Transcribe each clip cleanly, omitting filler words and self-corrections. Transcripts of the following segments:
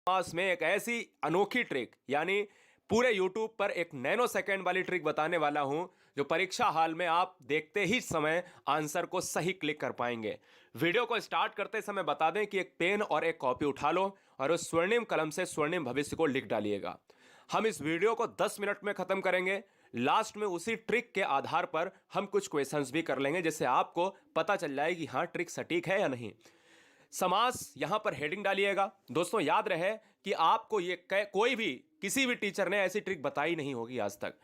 समास में एक ऐसी अनोखी ट्रिक, यानी पूरे YouTube पर एक नैनो सेकंड वाली ट्रिक बताने वाला हूं जो परीक्षा हाल में आप देखते ही समय आंसर को सही क्लिक कर पाएंगे। वीडियो को स्टार्ट करते समय बता दें कि एक पेन और एक कॉपी उठा लो और उस स्वर्णिम कलम से स्वर्णिम भविष्य को लिख डालिएगा। हम इस वीडियो को 10 मिनट में खत्म करेंगे। लास्ट में उसी ट्रिक के आधार पर हम कुछ क्वेश्चंस भी कर लेंगे, जिससे आपको पता चल जाए कि हाँ ट्रिक सटीक है या नहीं। समास यहां पर हेडिंग डालिएगा। दोस्तों याद रहे कि आपको ये कोई भी किसी भी टीचर ने ऐसी ट्रिक बताई नहीं होगी आज तक।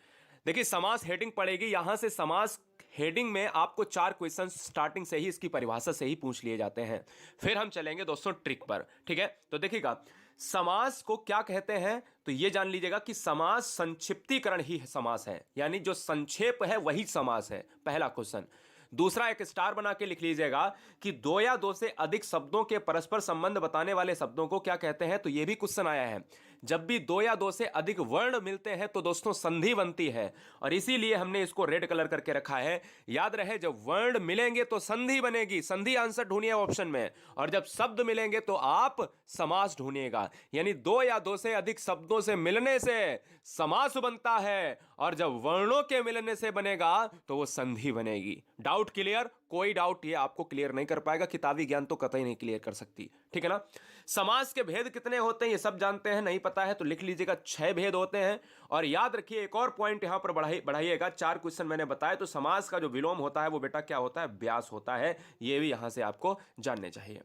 देखिए समास हेडिंग पड़ेगी, यहां से समास हेडिंग में आपको 4 क्वेश्चन स्टार्टिंग से ही इसकी परिभाषा से ही पूछ लिए जाते हैं। फिर हम चलेंगे दोस्तों ट्रिक पर, ठीक है। तो देखिएगा समास को क्या कहते हैं, तो ये जान लीजिएगा कि समास संक्षिप्तीकरण ही समास है, यानी जो संक्षेप है वही समास है। पहला क्वेश्चन। दूसरा एक स्टार बना के लिख लीजिएगा कि 2 या 2 से अधिक शब्दों के परस्पर संबंध बताने वाले शब्दों को क्या कहते हैं, तो यह भी क्वेश्चन आया है। जब भी 2 या 2 से अधिक वर्ण मिलते हैं तो दोस्तों संधि बनती है, और इसीलिए हमने इसको रेड कलर करके रखा है। याद रहे जब वर्ण मिलेंगे तो संधि बनेगी, संधि आंसर ढूंढिए ऑप्शन में, और जब शब्द मिलेंगे तो आप समास ढूंढिएगा। यानी 2 या 2 से अधिक शब्दों से मिलने से समास बनता है, और जब वर्णों के मिलने से बनेगा तो वो संधि बनेगी। Doubt clear? कोई डाउट ये आपको क्लियर नहीं कर पाएगा, किताबी ज्ञान तो कतई नहीं क्लियर कर सकती, ठीक है ना। समास के भेद कितने होते हैं ये सब जानते हैं, नहीं पता है तो लिख लीजिएगा 6 भेद होते हैं। और याद रखिए एक और पॉइंट यहां पर बढ़ाइएगा, 4 क्वेश्चन मैंने बताया, तो समास का जो विलोम होता है वो बेटा क्या होता है, व्यास होता है। ये भी यहां से आपको जानने चाहिए।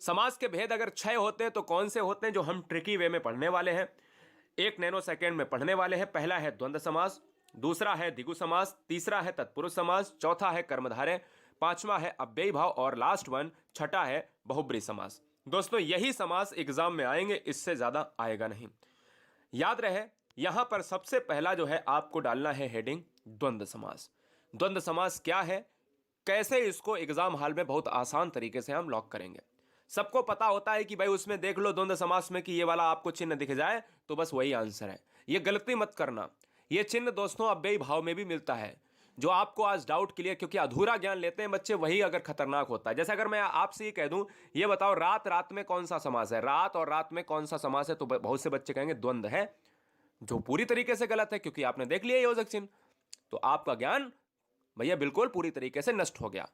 समास के भेद अगर 6 होते हैं तो कौन से होते हैं, जो हम ट्रिकी वे में पढ़ने वाले हैं, 1 नैनो सेकेंड में पढ़ने वाले हैं। पहला है द्वंद्व समास, दूसरा है द्विगु समास, तीसरा है तत्पुरुष समास, चौथा है कर्मधारय, पांचवा है अव्ययी भाव, और लास्ट वन छठा है बहुब्रीहि समास। दोस्तों यही समास एग्जाम में आएंगे, इससे ज्यादा आएगा नहीं। याद रहे यहां पर सबसे पहला जो है आपको डालना है हेडिंग द्वंद्व समास। द्वंद्व समास क्या है, कैसे इसको एग्जाम हॉल में बहुत आसान तरीके से हम लॉक करेंगे। सबको पता होता है कि भाई उसमें देख लो द्वंद्व समास में कि ये वाला आपको चिन्ह दिख जाए तो बस वही आंसर है। ये गलती मत करना, ये चिन्ह दोस्तों अव्ययी भाव में भी मिलता है। जो आपको आज डाउट क्लियर, क्योंकि अधूरा ज्ञान लेते हैं बच्चे, वही अगर खतरनाक होता है। जैसे अगर मैं आपसे ये कह दूं, ये बताओ रात रात में कौन सा समास है, रात और रात में कौन सा समास है, तो बहुत से बच्चे कहेंगे द्वंद्व है, जो पूरी तरीके से गलत है, क्योंकि आपने देख लिया योजक चिन्ह। तो आपका ज्ञान भैया बिल्कुल पूरी तरीके से नष्ट हो गया,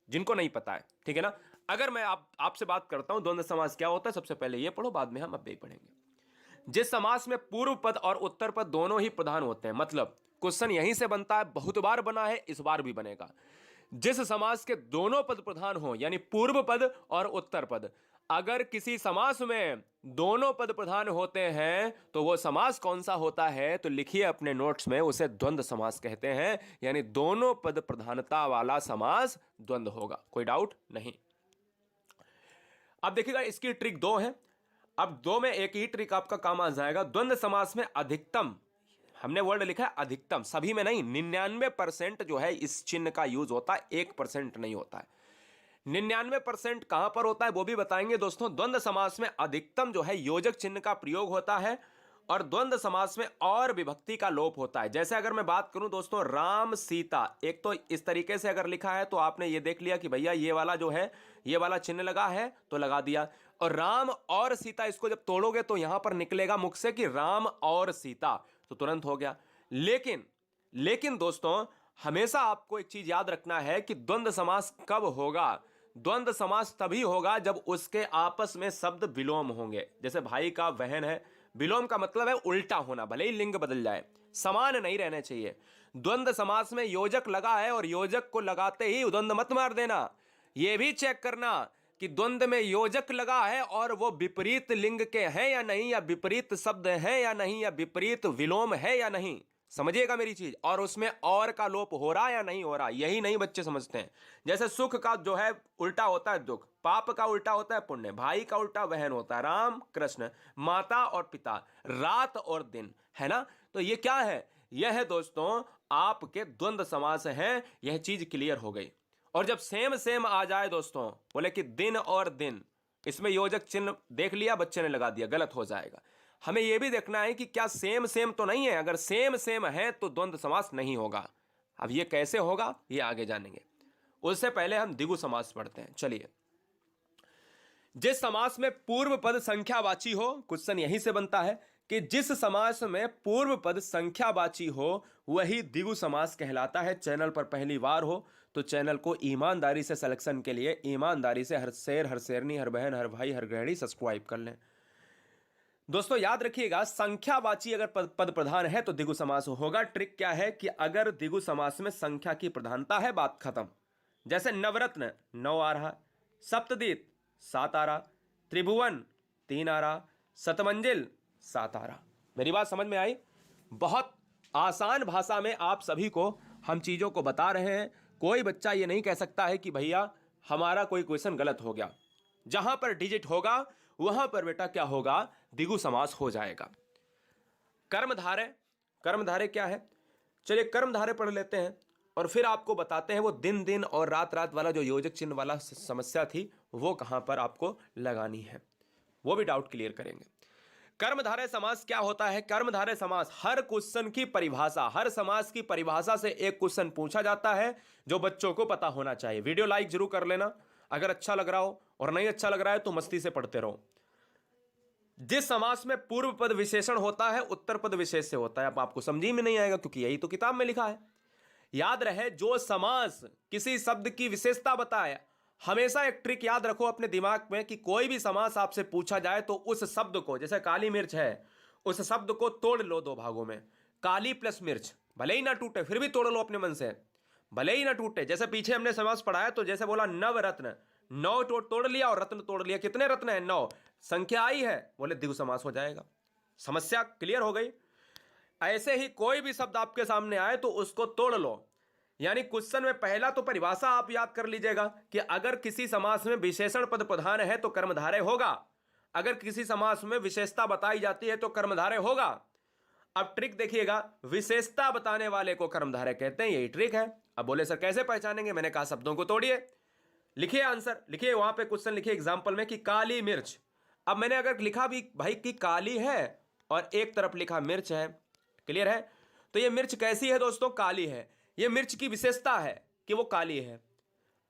जिनको नहीं पता है, ठीक है ना। अगर मैं आपसे बात करता हूं द्वंद्व समास क्या होता है, सबसे पहले ये पढ़ो, बाद में हम अव्ययी पढ़ेंगे। जिस समास में पूर्व पद और उत्तर पद दोनों ही प्रधान होते हैं, मतलब क्वेश्चन यहीं से बनता है, बहुत बार बना है, इस बार भी बनेगा। जिस समास के दोनों पद प्रधान हो, यानी पूर्व पद और उत्तर पद, अगर किसी समास में दोनों पद प्रधान होते हैं तो वो समास कौन सा होता है, तो लिखिए अपने नोट्स में, उसे द्वंद्व समास कहते हैं। यानी दोनों पद प्रधानता वाला समास द्वंद्व होगा, कोई डाउट नहीं। अब देखिएगा इसकी ट्रिक 2 है। अब 2 में एक ही ट्रिक आपका काम आ जाएगा। द्वंद्व समास में अधिकतम, हमने वर्ड लिखा है अधिकतम, सभी में नहीं, 99% जो है इस चिन्ह का यूज होता है, 1% नहीं होता है। 99% कहां पर होता है वो भी बताएंगे दोस्तों। द्वंद्व समास में अधिकतम जो है योजक चिन्ह का प्रयोग होता है, और द्वंद्व समास में और विभक्ति का लोप होता है। जैसे अगर मैं बात करूं दोस्तों राम सीता, एक तो इस तरीके से अगर लिखा है तो आपने ये देख लिया कि भैया ये वाला जो है, ये वाला चिन्ह लगा है तो लगा दिया, और राम और सीता इसको जब तोड़ोगे तो यहां पर निकलेगा मुख से कि राम और सीता, तो तुरंत हो गया। लेकिन दोस्तों हमेशा आपको एक चीज याद रखना है कि द्वंद्व समास कब होगा। द्वंद्व समास तभी होगा जब उसके आपस में शब्द विलोम होंगे। जैसे भाई का बहन है, विलोम का मतलब है उल्टा होना, भले ही लिंग बदल जाए, समान नहीं रहने चाहिए। द्वंद्व समास में योजक लगा है और योजक को लगाते ही द्वंद्व मत मार देना। यह भी चेक करना कि द्वंद्व में योजक लगा है और वो विपरीत लिंग के हैं या नहीं, या विपरीत शब्द हैं या नहीं, या विपरीत विलोम है या नहीं। समझिएगा मेरी चीज, और उसमें और का लोप हो रहा या नहीं हो रहा, यही नहीं बच्चे समझते हैं। जैसे सुख का जो है उल्टा होता है दुख, पाप का उल्टा होता है पुण्य, भाई का उल्टा बहन होता है राम कृष्ण, माता और पिता, रात और दिन, है ना। तो ये क्या है, यह है दोस्तों आपके द्वंद्व समास हैं। यह चीज क्लियर हो गई। और जब सेम सेम आ जाए दोस्तों, बोले कि दिन और दिन, इसमें योजक चिन्ह देख लिया बच्चे ने लगा दिया, गलत हो जाएगा। हमें यह भी देखना है कि क्या सेम सेम तो नहीं है, अगर सेम सेम है तो द्वंद्व समास नहीं होगा। अब यह कैसे होगा ये आगे जानेंगे, उससे पहले हम द्विगु समास पढ़ते हैं। चलिए, जिस समास में पूर्व पद संख्यावाची हो, क्वेश्चन यहीं से बनता है कि जिस समास में पूर्व पद संख्यावाची हो वही द्विगु समास कहलाता है। चैनल पर पहली बार हो तो चैनल को ईमानदारी से सिलेक्शन के लिए ईमानदारी से हर शेर, हर शेरनी, हर बहन, हर भाई, हर गृहिणी सब्सक्राइब कर लें। दोस्तों याद रखिएगा, संख्यावाची अगर पद प्रधान है तो द्विगु समास होगा। ट्रिक क्या है कि अगर द्विगु समास में संख्या की प्रधानता है, बात खत्म। जैसे नवरत्न 9 आ रहा, सप्तदीप 7 आ रहा, त्रिभुवन 3 आ रहा, शतमंजिल 7 आ रहा। मेरी बात समझ में आई? बहुत आसान भाषा में आप सभी को हम चीज़ों को बता रहे हैं। कोई बच्चा ये नहीं कह सकता है कि भैया हमारा कोई क्वेश्चन गलत हो गया। जहां पर डिजिट होगा वहां पर बेटा क्या होगा, द्विगु समास हो जाएगा। कर्मधारय, कर्मधारय क्या है? चलिए कर्मधारय पढ़ लेते हैं और फिर आपको बताते हैं वो दिन दिन और रात रात वाला जो योजक चिन्ह वाला समस्या थी वो कहां पर आपको लगानी है, वो भी डाउट क्लियर करेंगे। कर्मधारय समास क्या होता है? कर्मधारय समास हर क्वेश्चन की परिभाषा, हर समास की परिभाषा से एक क्वेश्चन पूछा जाता है जो बच्चों को पता होना चाहिए। वीडियो लाइक जरूर कर लेना अगर अच्छा लग रहा हो, और नहीं अच्छा लग रहा है तो मस्ती से पढ़ते रहो। जिस समास में पूर्व पद विशेषण होता है उत्तर पद विशेष से होता है। अब आपको समझी में नहीं आएगा क्योंकि यही तो किताब में लिखा है। याद रहे, जो समास किसी शब्द की विशेषता बताए, हमेशा एक ट्रिक याद रखो अपने दिमाग में कि कोई भी समास आपसे पूछा जाए तो उस शब्द को, जैसे काली मिर्च है, उस शब्द को तोड़ लो 2 भागों में। काली प्लस मिर्च, भले ही ना टूटे फिर भी तोड़ लो अपने मन से, भले ही ना टूटे। जैसे पीछे हमने समास पढ़ाया तो जैसे बोला नवरत्न, 9 तोड़ लिया और रत्न तोड़ लिया। कितने रत्न है? 9। संख्या आई है, बोले द्विगु समास हो जाएगा। समस्या क्लियर हो गई? ऐसे ही कोई भी शब्द आपके सामने आए तो उसको तोड़ लो। यानी क्वेश्चन में पहला तो परिभाषा आप याद कर लीजिएगा कि अगर किसी समास में विशेषण पद प्रधान है तो कर्मधारय होगा, अगर किसी समास में विशेषता बताई जाती है तो कर्मधारय होगा। अब ट्रिक देखिएगा, विशेषता बताने वाले को कर्मधारय कहते हैं, यही ट्रिक है। अब बोले सर कैसे पहचानेंगे? मैंने कहा शब्दों को तोड़िए, लिखिए आंसर, लिखिए वहां पे क्वेश्चन लिखिए एग्जांपल में कि काली मिर्च। अब मैंने अगर लिखा भी भाई कि काली है और एक तरफ लिखा मिर्च है, क्लियर है? तो ये मिर्च कैसी है दोस्तों? काली है। ये मिर्च की विशेषता है कि वो काली है।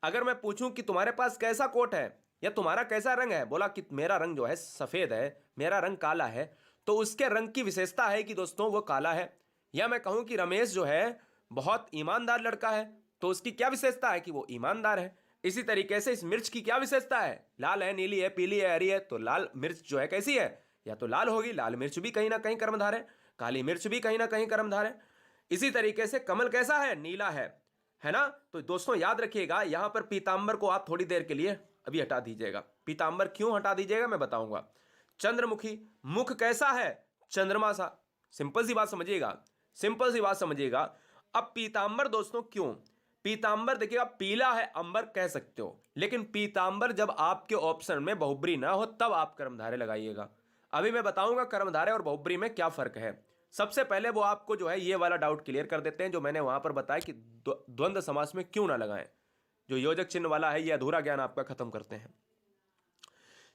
अगर मैं पूछूं कि तुम्हारे पास कैसा कोट है या तुम्हारा कैसा रंग है, बोला कि मेरा रंग जो है सफेद है, मेरा रंग काला है, तो उसके रंग की विशेषता है कि दोस्तों वो काला है। या मैं कहूं कि रमेश जो है बहुत ईमानदार लड़का है, तो उसकी क्या विशेषता है कि वो ईमानदार है। इसी तरीके से इस मिर्च की क्या विशेषता है? लाल है, नीली है, पीली है, हरी है, तो लाल मिर्च जो है कैसी है? या तो लाल होगी, लाल मिर्च भी कहीं ना कहीं कर्मधारय है, काली मिर्च भी कहीं ना कहीं कर्मधारय है। इसी तरीके से कमल कैसा है? नीला है ना? तो दोस्तों याद रखिएगा, यहां पर पीतांबर को आप थोड़ी देर के लिए अभी हटा दीजिएगा। पीतांबर क्यों हटा दीजिएगा मैं बताऊंगा। चंद्रमुखी, मुख कैसा है? चंद्रमा सा। सिंपल सी बात समझिएगा, सिंपल सी बात समझिएगा। अब पीतांबर दोस्तों क्यों? पीतांबर देखिएगा, पीला है अंबर कह सकते हो, लेकिन पीतांबर जब आपके ऑप्शन में बहुब्री ना हो तब आप कर्मधारय लगाइएगा। अभी मैं बताऊंगा कर्मधारय और बहुब्री में क्या फर्क है। सबसे पहले वो आपको जो है ये वाला डाउट क्लियर कर देते हैं जो मैंने वहां पर बताया कि द्वंद्व समास में क्यों ना लगाएं। जो योजक चिन्ह वाला है ये अधूरा ज्ञान आपका खत्म करते हैं।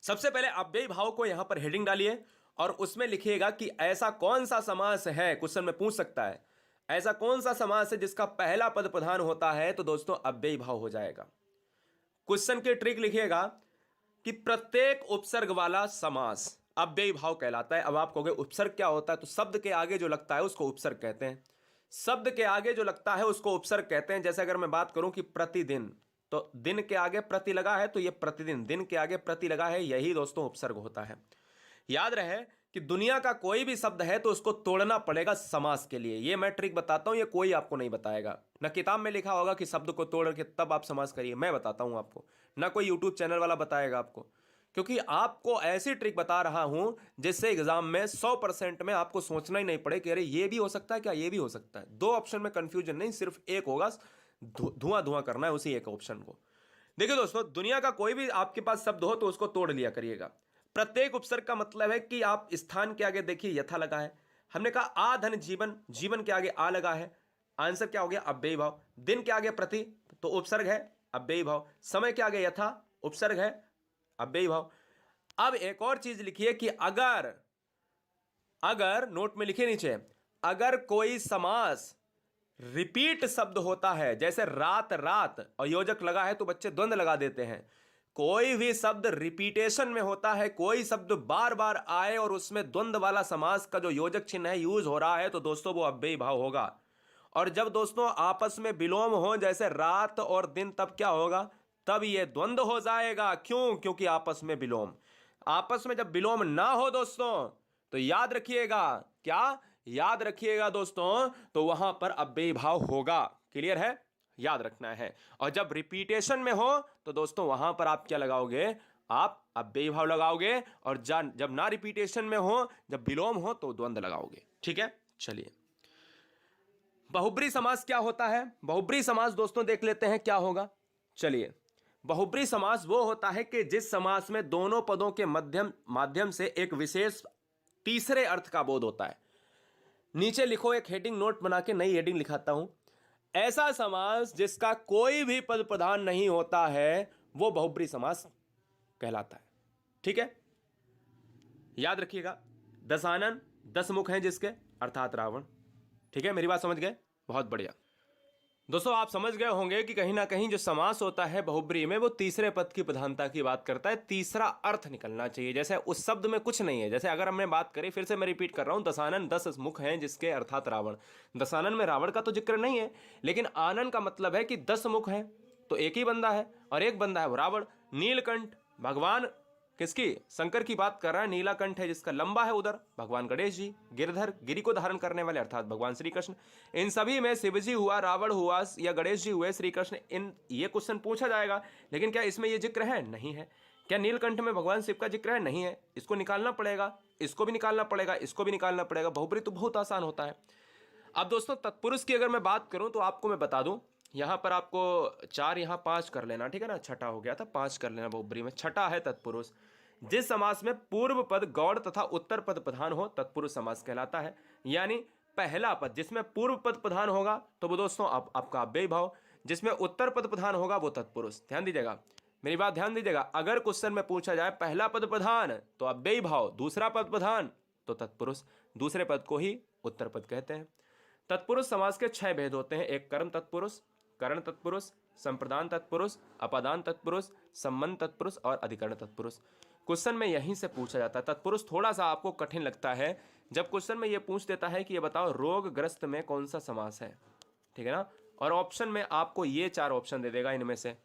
सबसे पहले अव्ययी भाव को यहां पर हेडिंग डालिए और उसमें लिखिएगा कि ऐसा कौन सा समास है, क्वेश्चन में पूछ सकता है, ऐसा कौन सा समास है जिसका पहला पद प्रधान होता है? तो दोस्तों अव्ययी भाव हो जाएगा। क्वेश्चन की ट्रिक लिखिएगा कि प्रत्येक उपसर्ग वाला समास अव्ययी भाव कहलाता है। अब आप कहोगे उपसर्ग क्या होता है? तो शब्द के आगे जो लगता है उसको उपसर्ग कहते हैं। शब्द के आगे जो लगता है उसको उपसर्ग कहते हैं। जैसे अगर मैं बात करूं कि प्रतिदिन, तो दिन के आगे प्रति लगा है तो ये प्रतिदिन, दिन के आगे प्रति लगा है, यही दोस्तों उपसर्ग होता है। याद रहे कि दुनिया का कोई भी शब्द है तो उसको तोड़ना पड़ेगा समास के लिए। ये मैं ट्रिक बताता हूं, ये कोई आपको नहीं बताएगा। ना किताब में लिखा होगा कि शब्द को तोड़ के तब आप समास करिए, मैं बताता हूं आपको, ना कोई यूट्यूब चैनल वाला बताएगा आपको। क्योंकि आपको ऐसी ट्रिक बता रहा हूं जिससे एग्जाम में 100% में आपको सोचना ही नहीं पड़े कि अरे ये भी हो सकता है क्या, ये भी हो सकता है। 2 ऑप्शन में कंफ्यूजन नहीं, सिर्फ एक होगा, धुआं धुआं करना है उसी एक ऑप्शन को। देखिए दोस्तों, दुनिया का कोई भी आपके पास शब्द हो तो उसको तोड़ लिया करिएगा। प्रत्येक उपसर्ग का मतलब है कि आप स्थान के आगे देखिए यथा लगा है, हमने कहा आ धन जीवन, जीवन के आगे आ लगा है, आंसर क्या हो गया? अव्ययी भाव। दिन के आगे प्रति तो उपसर्ग है, अव्ययी भाव। समय के आगे यथा उपसर्ग है, अव्ययी भाव। अब एक और चीज लिखिए कि अगर नोट में लिखिए नीचे, अगर कोई समास रिपीट शब्द होता है, जैसे रात रात और योजक लगा है तो बच्चे द्वंद्व लगा देते हैं। कोई भी शब्द रिपीटेशन में होता है, कोई शब्द बार बार आए और उसमें द्वंद्व वाला समास का जो योजक चिन्ह है यूज हो रहा है, तो दोस्तों वो अव्ययी भाव होगा। और जब दोस्तों आपस में विलोम हो, जैसे रात और दिन, तब क्या होगा? तब ये द्वंद्व हो जाएगा। क्यों? क्योंकि आपस में विलोम। आपस में जब विलोम ना हो दोस्तों, तो याद रखिएगा, क्या याद रखिएगा दोस्तों, तो वहां पर अव्ययी भाव होगा। क्लियर है? याद रखना है। और जब रिपीटेशन में हो तो दोस्तों वहां पर आप क्या लगाओगे? आप अव्ययी भाव लगाओगे। और जब ना रिपीटेशन में हो, जब विलोम हो, तो द्वंद्व लगाओगे। ठीक है, चलिए। बहुब्री समास क्या होता है? बहुब्री समास दोस्तों देख लेते हैं क्या होगा। चलिए, बहुब्री समास वो होता है कि जिस समास में दोनों पदों के माध्यम से एक विशेष तीसरे अर्थ का बोध होता है। नीचे लिखो, एक हेडिंग नोट बना के नई हेडिंग लिखाता हूं। ऐसा समास जिसका कोई भी पद प्रधान नहीं होता है, वो बहुब्री समास कहलाता है। ठीक है, याद रखिएगा। दशानन 10 मुख हैं जिसके, अर्थात रावण। ठीक है, मेरी बात समझ गए? बहुत बढ़िया। दोस्तों आप समझ गए होंगे कि कहीं ना कहीं जो समास होता है बहुब्री में, वो तीसरे पद की प्रधानता की बात करता है। तीसरा अर्थ निकलना चाहिए। जैसे उस शब्द में कुछ नहीं है। जैसे अगर हमने बात करी, फिर से मैं रिपीट कर रहा हूं, दशानन 10 मुख हैं जिसके, अर्थात रावण। दशानन में रावण का तो जिक्र नहीं है, लेकिन आनन का मतलब है कि 10 मुख हैं, तो एक ही बंदा है, और एक बंदा है वो रावण। नीलकंठ भगवान किसकी? शंकर की बात कर रहा है। नीलाकंठ है जिसका लंबा है, उधर भगवान गणेश जी। गिरधर, गिरि को धारण करने वाले, अर्थात भगवान श्री कृष्ण। इन सभी में शिवजी हुआ, रावण हुआ, या गणेश जी हुए, श्री कृष्ण। इन ये क्वेश्चन पूछा जाएगा, लेकिन क्या इसमें ये जिक्र है? नहीं है। क्या नीलकंठ में भगवान शिव का जिक्र है? नहीं है। इसको निकालना पड़ेगा, इसको भी निकालना पड़ेगा, इसको भी निकालना पड़ेगा। बहुब्री तो बहुत आसान होता है। अब दोस्तों तत्पुरुष की अगर मैं बात करूं, तो आपको मैं बता दूं, यहां पर आपको 4 यहां 5 कर लेना। ठीक है ना, छठा हो गया था, 5 कर लेना बहुब्री में। छठा है तत्पुरुष। जिस समास में पूर्व पद गौड़ तथा उत्तर पद प्रधान हो, तत्पुरुष समास कहलाता है। यानी पहला पद जिसमें पूर्व पद प्रधान होगा, तो वो दोस्तों आपका अव्ययी भाव। जिसमें उत्तर पद प्रधान होगा, वो तत्पुरुष। ध्यान दीजिएगा, मेरी बात ध्यान दीजिएगा। अगर क्वेश्चन में पूछा जाए पहला पद प्रधान तो अव्ययी भाव, दूसरा पद प्रधान तो तत्पुरुष। दूसरे पद को ही उत्तर पद कहते हैं। तत्पुरुष समास के 6 भेद होते हैं। एक कर्म तत्पुरुष, करण तत्पुरुष, संप्रदान तत्पुरुष, अपादान तत्पुरुष, संबंध तत्पुरुष और अधिकरण तत्पुरुष। क्वेश्चन में यहीं से पूछा जाता है। तत्पुरुष थोड़ा सा आपको कठिन लगता है जब क्वेश्चन में ये पूछ देता है कि ये बताओ रोगग्रस्त में कौन सा समास है। ठीक है ना, और ऑप्शन में आपको ये 4 ऑप्शन दे देगा, इनमें से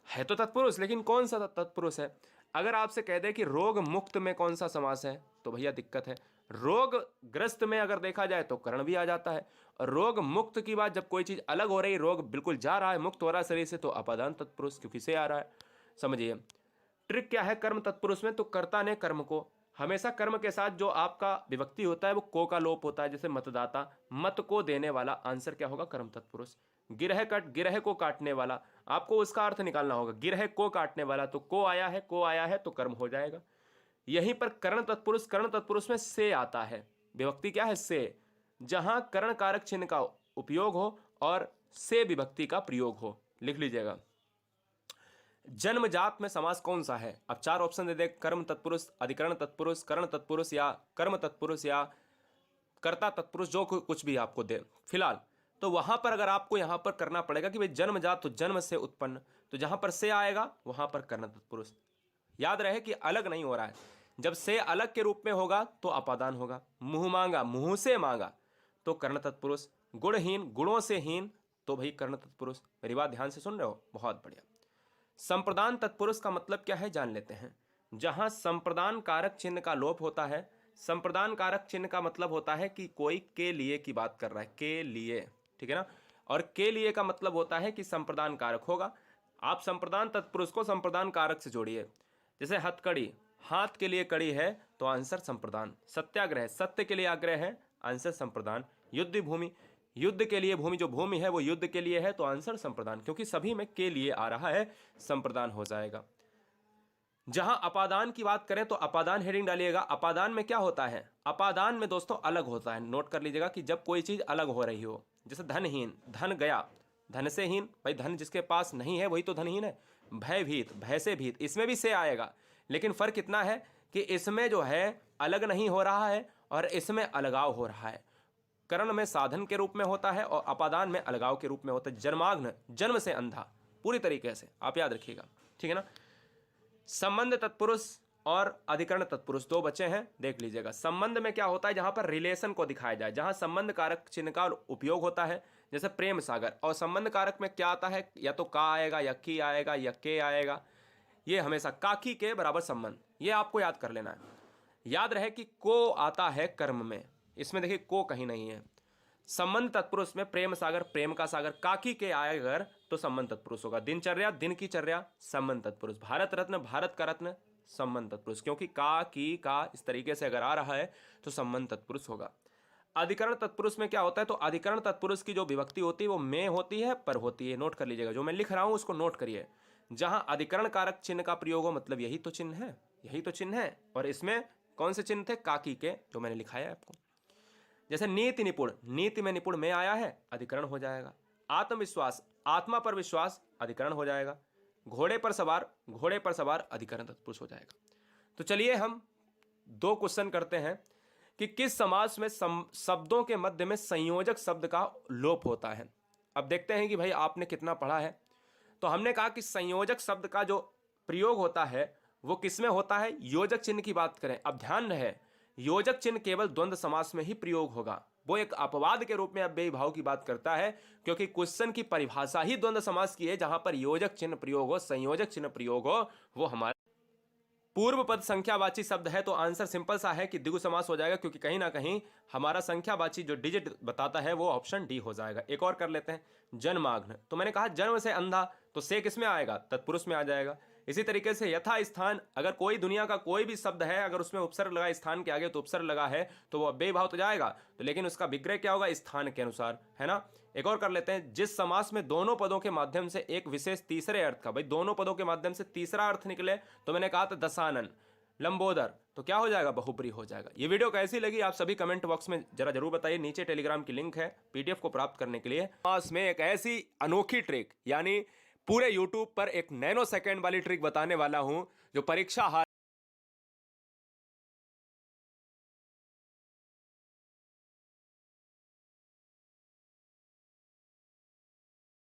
है तो तत्पुरुष, लेकिन कौन सा तत्पुरुष है। अगर आपसे कह दे कि रोग मुक्त में कौन सा समास है, तो भैया दिक्कत है। रोगग्रस्त में अगर देखा जाए तो करण भी आ जाता है। और रोग मुक्त की बात, जब कोई चीज अलग हो रही, रोग बिल्कुल जा रहा है, मुक्त हो रहा है शरीर से, तो अपादान तत्पुरुष, क्योंकि से आ रहा है। समझिए ट्रिक क्या है कर्म तत्पुरुष में। तो कर्ता ने कर्म को, हमेशा कर्म के साथ जो आपका विभक्ति होता है वो को का लोप होता है। जैसे मतदाता, मत को देने वाला, आंसर क्या होगा? कर्म तत्पुरुष। गिरह को काटने वाला, आपको उसका अर्थ निकालना होगा। गिरह को काटने वाला, तो को आया है तो कर्म हो जाएगा। यहीं पर कर्ण तत्पुरुष में से आता है। विभक्ति क्या है? से। जहां कर्ण कारक चिन्ह का उपयोग हो और से विभक्ति का प्रयोग हो। लिख लीजिएगा। जन्मजात में समास कौन सा है? अब 4 ऑप्शन दे दे, कर्म तत्पुरुष, अधिकरण तत्पुरुष, कर्ण तत्पुरुष, या कर्म तत्पुरुष, या कर्ता तत्पुरुष, जो कुछ भी आपको दे फिलहाल। तो वहां पर अगर आपको यहां पर करना पड़ेगा कि भाई जन्मजात, तो जन्म से उत्पन्न, तो जहां पर से आएगा वहां पर कर्ण तत्पुरुष। याद रहे कि अलग नहीं हो रहा है। जब से अलग के रूप में होगा तो अपादान होगा। मुंह मांगा, मुंह से मांगा, तो कर्ण तत्पुरुष। गुणहीन, गुणों से हीन, तो भाई कर्ण तत्पुरुष। मेरी बात ध्यान से सुन रहे हो? बहुत बढ़िया। संप्रदान तत्पुरुष का मतलब क्या है, जान लेते हैं। जहां संप्रदान कारक चिन्ह का लोप होता है। संप्रदान कारक चिन्ह का मतलब होता है कि कोई के लिए की बात कर रहा है, के लिए। ठीक है ना, और के लिए का मतलब होता है कि संप्रदान कारक होगा। आप संप्रदान तत्पुरुष को संप्रदान कारक से जोड़िए। जैसे हथकड़ी, हाथ के लिए कड़ी है, तो आंसर संप्रदान। सत्याग्रह, सत्य के लिए आग्रह है, आंसर संप्रदान। युद्ध भूमि, युद्ध के लिए भूमि, जो भूमि है वो युद्ध के लिए है, तो आंसर संप्रदान। क्योंकि सभी में के लिए आ रहा है, संप्रदान हो जाएगा। जहां अपादान की बात करें तो अपादान हेडिंग डालिएगा। अपादान में क्या होता है? अपादान में दोस्तों अलग होता है। नोट कर लीजिएगा कि जब कोई चीज अलग हो रही हो। जैसे धनहीन, धन गया, धन से हीन, भाई धन जिसके पास नहीं है वही तो धनहीन है। भयभीत, भय से भीत, इसमें भी से आएगा, लेकिन फर्क इतना है कि इसमें जो है अलग नहीं हो रहा है और इसमें अलगाव हो रहा है। करण में साधन के रूप में होता है और अपादान में अलगाव के रूप में होता है। जन्माग्न, जन्म से अंधा, पूरी तरीके से आप याद रखिएगा। ठीक है ना। संबंध तत्पुरुष और अधिकरण तत्पुरुष दो बचे हैं, देख लीजिएगा। संबंध में क्या होता है, जहां पर रिलेशन को दिखाया जाए, जहां संबंध कारक चिन्ह का उपयोग होता है, जैसे प्रेम सागर। और संबंध कारक में क्या आता है, या तो का आएगा या की आएगा या के आएगा। ये हमेशा काकी के बराबर संबंध, ये आपको याद कर लेना है। याद रहे कि को आता है कर्म में, इसमें देखिए को कहीं नहीं है। संबंध तत्पुरुष में प्रेम सागर, प्रेम का सागर, काकी के आए अगर तो संबंध तत्पुरुष होगा। दिनचर्या, दिन की चर्या, संबंध तत्पुरुष। भारत रत्न, भारत का रत्न, संबंध तत्पुरुष, क्योंकि का की का इस तरीके से अगर आ रहा है तो संबंध तत्पुरुष होगा। अधिकरण तत्पुरुष में क्या होता है, तो अधिकरण तत्पुरुष की जो विभक्ति होती है वो में होती है, पर होती है। नोट कर लीजिएगा, जो मैं लिख रहा हूं उसको नोट करिए। जहां अधिकरण कारक चिन्ह का प्रयोग हो, मतलब यही तो चिन्ह है, यही तो चिन्ह है। और इसमें कौन से चिन्ह थे, काकी के, जो मैंने लिखाया है आपको। जैसे नीति निपुण, नीति में निपुण में आया है, अधिकरण हो जाएगा। आत्मविश्वास, आत्मा पर विश्वास, अधिकरण हो जाएगा। घोड़े पर सवार, घोड़े पर सवार, अधिकरण तत्पुरुष हो जाएगा। तो चलिए हम दो क्वेश्चन करते हैं कि किस समास में शब्दों के मध्य में संयोजक शब्द का लोप होता है। अब देखते हैं कि भाई आपने कितना पढ़ा है। तो हमने कहा कि संयोजक शब्द का जो प्रयोग होता है वो किसमें होता है, योजक चिन्ह की बात करें। अब ध्यान रहे, योजक चिन्ह केवल द्वंद्व समास में ही प्रयोग होगा। वो एक अपवाद के रूप में अव्ययी भाव की बात करता है, क्योंकि क्वेश्चन की परिभाषा ही द्वंद्व समास की है, जहां पर योजक चिन्ह प्रयोग हो, संयोजक चिन्ह प्रयोग हो। वो हमारे पूर्व पद संख्यावाची शब्द है, तो आंसर सिंपल सा है कि द्विगु समास हो जाएगा, क्योंकि कहीं ना कहीं हमारा संख्यावाची जो डिजिट बताता है वो ऑप्शन डी हो जाएगा। एक और कर लेते हैं, जन्माग्न। तो मैंने कहा जन्म से अंधा, तो से किस में आएगा, तत्पुरुष में आ जाएगा। इसी तरीके से यथा स्थान, अगर कोई दुनिया का कोई भी शब्द है, अगर उसमें उपसर्ग लगा स्थान के आगे तो उपसर्ग लगा है, तो वो अव्ययी भाव तो जाएगा, तो लेकिन उसका विग्रह क्या होगा, स्थान के अनुसार, है ना। एक और कर लेते हैं, जिस समास में दोनों पदों के माध्यम से एक विशेष तीसरे अर्थ का, भाई दोनों पदों के माध्यम से तीसरा अर्थ निकले, तो मैंने कहा था दशानन, लंबोदर, तो क्या हो जाएगा, बहुप्री हो जाएगा। ये वीडियो कैसी लगी आप सभी कमेंट बॉक्स में जरा जरूर बताइए। नीचे टेलीग्राम की लिंक है पीडीएफ को प्राप्त करने के लिए। समास में एक ऐसी अनोखी ट्रिक, यानी पूरे यूट्यूब पर एक नैनो सेकेंड वाली ट्रिक बताने वाला हूं, जो परीक्षा